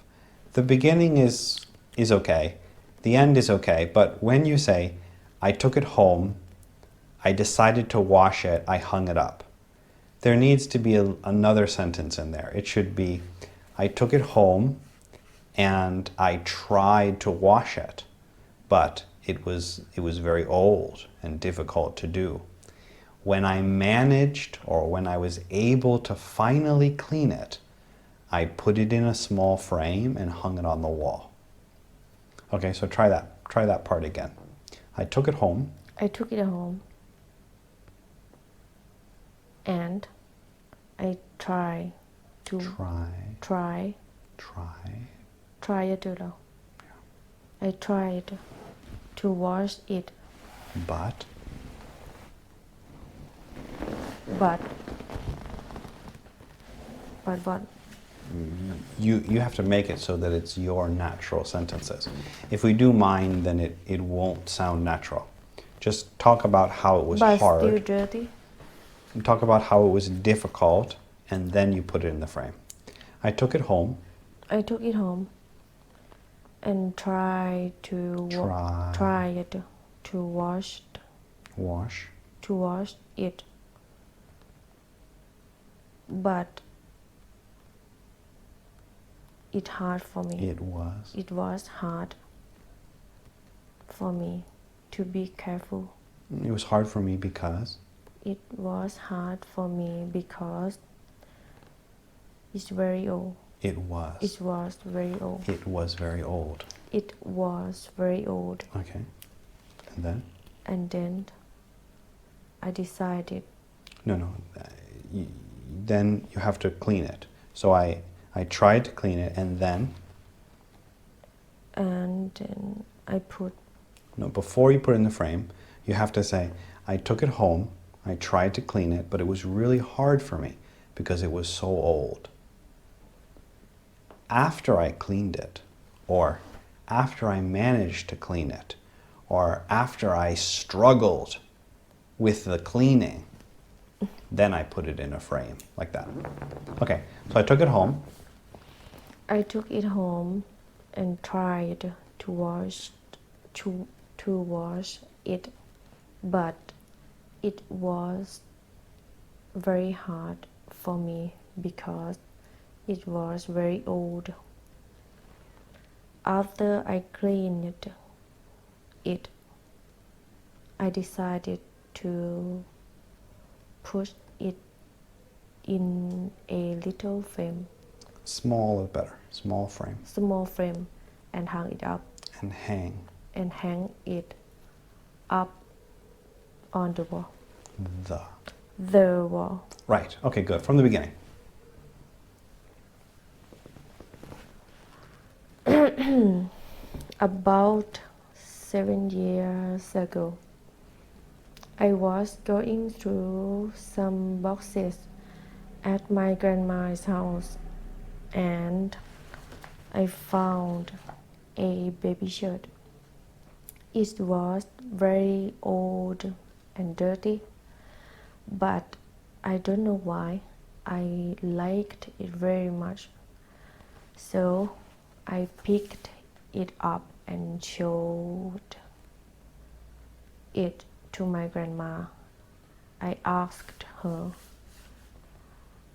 The beginning is okay, the end is okay, but when you say, I took it home, I decided to wash it, I hung it up, there needs to be another sentence in there. It should be, I took it home and I tried to wash it, but it was very old and difficult to do. When I managed, or when I was able to finally clean it, I put it in a small frame and hung it on the wall. Okay, so try that part again. I took it home. I took it home. And I tried to try I tried to wash it. But what? You have to make it so that it's your natural sentences. If we do mine, then it won't sound natural. Just talk about how it was hard. But still dirty. Talk about how it was difficult, and then you put it in the frame. I took it home. I took it home and tried to wash it. But it's hard for me. It was hard for me to be careful. It was hard for me because? It was hard for me because It's very old. It was. It was very old. It was very old. It was very old. Okay. And then? And then I decided. No. Then you have to clean it. So I tried to clean it and then? And then I put. No, before you put it in the frame, you have to say, I took it home, I tried to clean it, but it was really hard for me because it was so old. After I cleaned it, or after I managed to clean it, or after I struggled with the cleaning, then I put it in a frame, like that. Okay, so I took it home. I took it home and tried to wash it, but it was very hard for me because it was very old. After I cleaned it, I decided to put it in a little frame. Small is better, small frame. Small frame, and hung it up. And hang. And hang it up on the wall. The wall. Right, okay, good. From the beginning. About 7 years ago, I was going through some boxes at my grandma's house and I found a baby shirt. It was very old and dirty, but I don't know why. I liked it very much. So I picked it up and showed it to my grandma. I asked her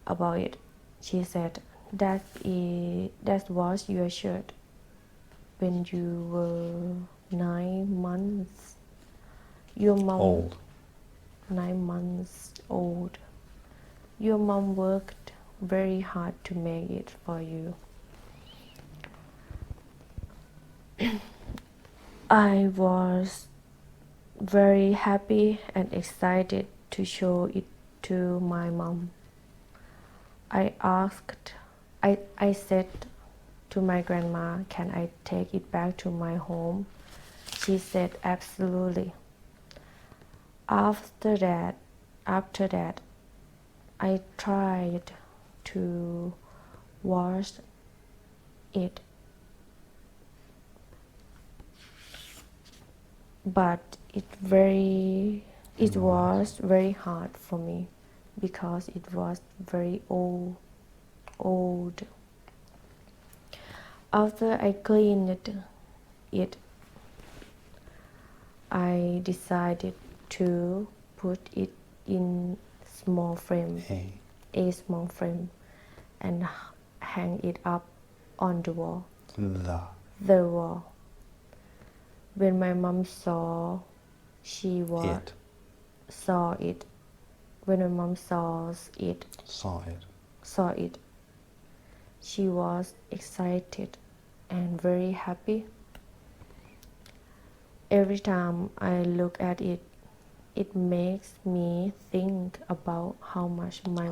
about it. She said, that was your shirt when you were 9 months. Your mom Old. 9 months old. Your mom worked very hard to make it for you. I was very happy and excited to show it to my mom. I said to my grandma, can I take it back to my home? She said, absolutely. After that, I tried to wash it, but it was very hard for me because it was very old. After I cleaned it, I decided to put it in small frame, a small frame, and hang it up on the wall. The wall. When my mom saw it. When my mom saw it, she was excited and very happy. Every time I look at it, it makes me think about how much my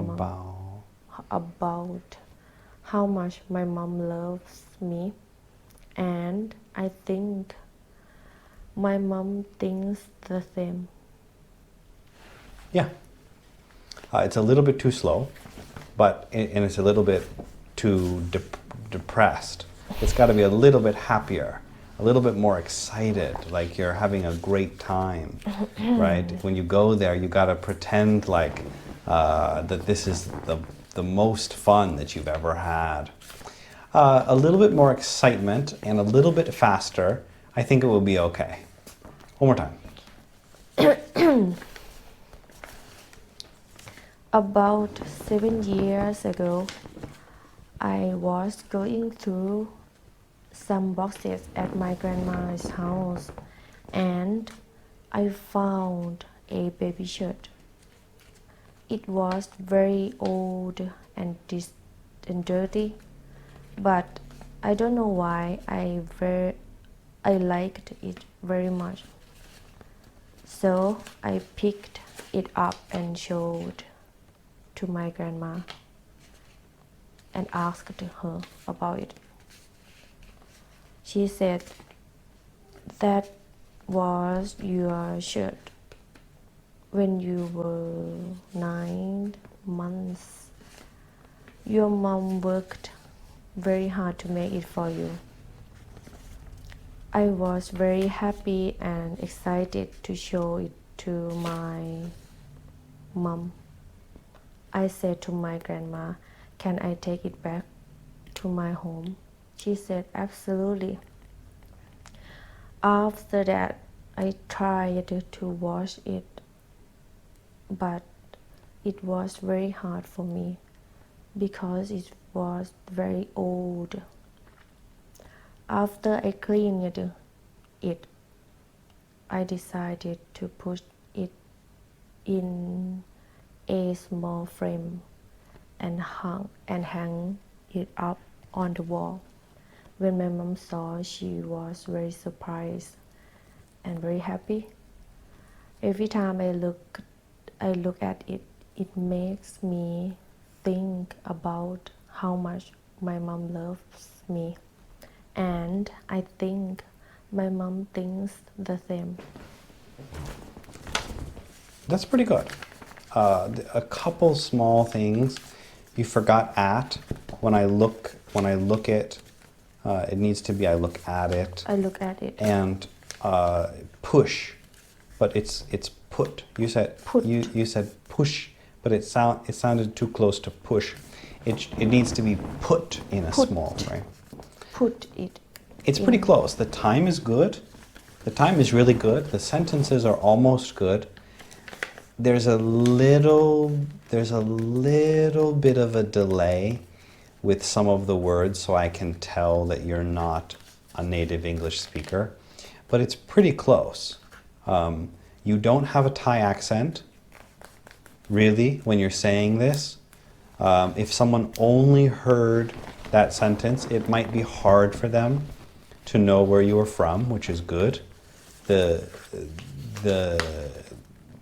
mom loves me, and I think my mom thinks the same. Yeah. It's a little bit too slow, and it's a little bit too depressed. It's got to be a little bit happier, a little bit more excited, like you're having a great time, right? When you go there, you got to pretend like that this is the most fun that you've ever had. A little bit more excitement and a little bit faster, I think it will be okay. One more time. About 7 years ago, I was going through some boxes at my grandma's house and I found a baby shirt. It was very old and and dirty, but I don't know why I liked it very much. So I picked it up and showed to my grandma and asked her about it. She said, "That was your shirt when you were 9 months. Your mom worked very hard to make it for you." I was very happy and excited to show it to my mom. I said to my grandma, "Can I take it back to my home?" She said, "Absolutely." After that, I tried to wash it, but it was very hard for me because it was very old. After I cleaned it, I decided to put it in a small frame and hang it up on the wall. When my mom saw, she was very surprised and very happy. Every time I look at it, it makes me think about how much my mom loves me, and I think my mom thinks the same. That's pretty good. A couple small things. You forgot at. When I look it, it needs to be I look at it. I look at it. And push, but it's put. You said Put. You said push, but it sounded too close to push. It needs to be put in a Put. small, right? Put it. It's pretty close. The time is good. The time is really good. The sentences are almost good. There's a little bit of a delay with some of the words, so I can tell that you're not a native English speaker, but it's pretty close. You don't have a Thai accent, really, when you're saying this. If someone only heard that sentence, it might be hard for them to know where you are from, which is good.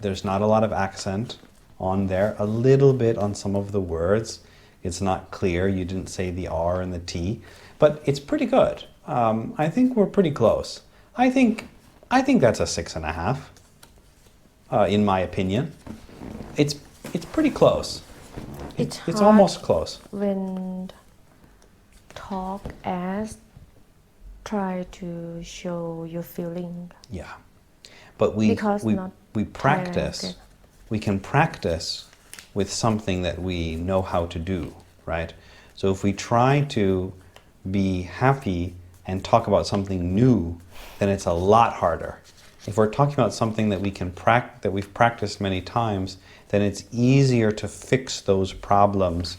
There's not a lot of accent on there. A little bit on some of the words. It's not clear. You didn't say the R and the T, but it's pretty good. I think we're pretty close. I think that's a 6.5. In my opinion, it's pretty close. It's almost close. When talk as try to show your feeling. Yeah, but we practice. Thai, We can practice with something that we know how to do, right? So if we try to be happy and talk about something new, then it's a lot harder. If we're talking about something that that we've practiced many times, then it's easier to fix those problems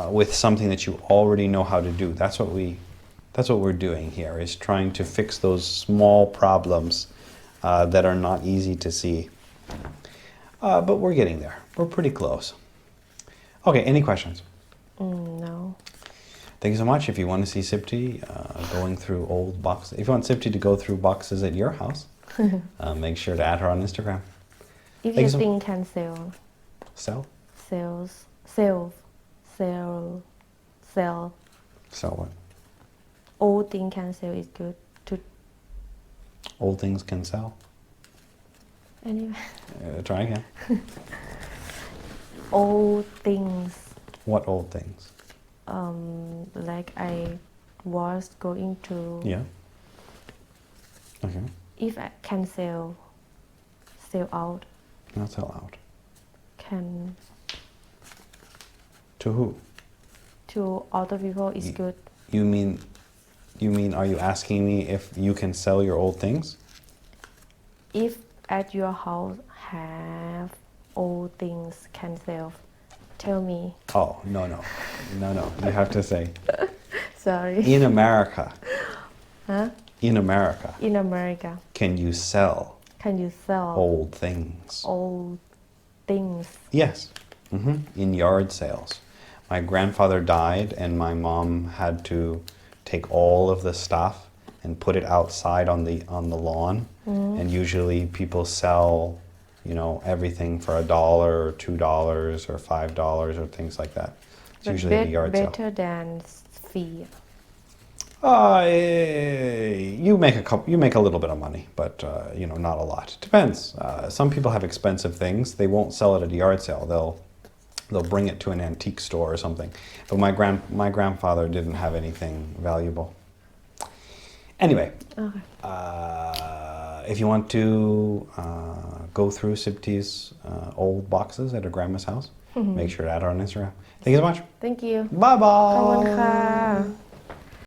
with something that you already know how to do. That's what we're doing here, is trying to fix those small problems that are not easy to see. But we're getting there. We're pretty close. Okay, any questions? No. Thank you so much. If you want to see Sipti going through old boxes, if you want Sipti to go through boxes at your house, make sure to add her on Instagram. If you think can sell. Sell? Sell Sell what? old thing can sell is good to Old things can sell. anyway. Try again. Old things. What old things? Like I was going to. Yeah. Okay. If I can sell out. Not sell out. Can To who? to other people is good. You mean, are you asking me if you can sell your old things? If at your house have old things can sell, tell me. Oh, no. You have to say, Sorry. in America. Huh? In America. In America, Can you sell can you sell old things? old things? Yes. In yard sales. my grandfather died and my mom had to take all of the stuff and put it outside on the lawn. And usually people sell, everything for $1 or $2 or $5 or things like that. It's But usually at a yard sale. better than fee. You make a little bit of money, but not a lot. Depends. Some people have expensive things. They won't sell it at a yard sale. They'll bring it to an antique store or something. But my grandfather didn't have anything valuable. Anyway, Okay. If you want to go through Sibti's old boxes at her grandma's house, make sure to add her on Instagram. Thank you so much. Thank you. Bye ขอบคุณ bye. ค่ะ